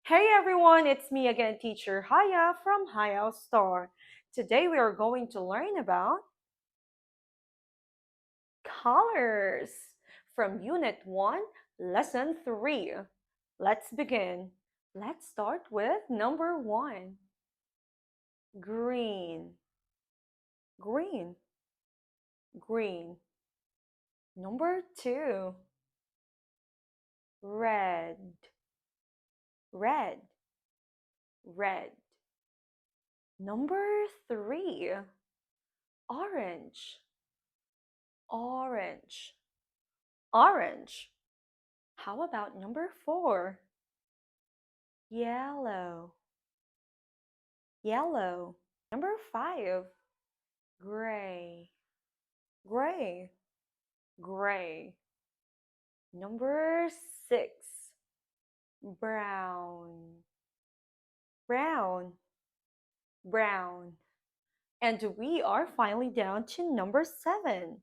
Hey everyone, it's me again, teacher Haya from Hải Âu Star. Today we are going to learn about colors from Unit 1, Lesson 3. Let's begin. Let's start with number 1. Green, green, green. Number 2. Red, red, red. Number 3. Orange, orange, orange. How about number 4? Yellow, yellow. Number 5, gray, gray, gray. Number 6, brown, brown, brown. And we are finally down to number 7,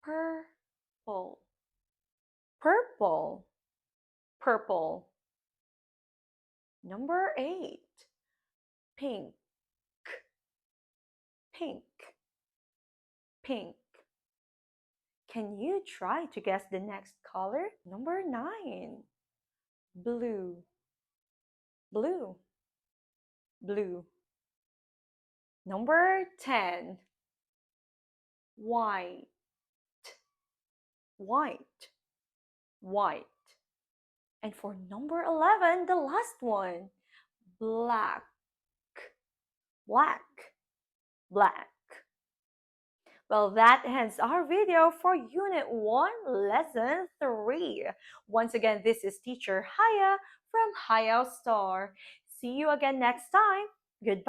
purple, purple, purple. Number 8, pink, pink, pink. Can you try to guess the next color? Number 9, blue, blue, blue. Number 10, white, white, white. And for number 11, the last one, black, black, black. Well, that ends our video for Unit 1, Lesson 3. Once again, this is Teacher Haya from Hải Âu Star. See you again next time. Goodbye.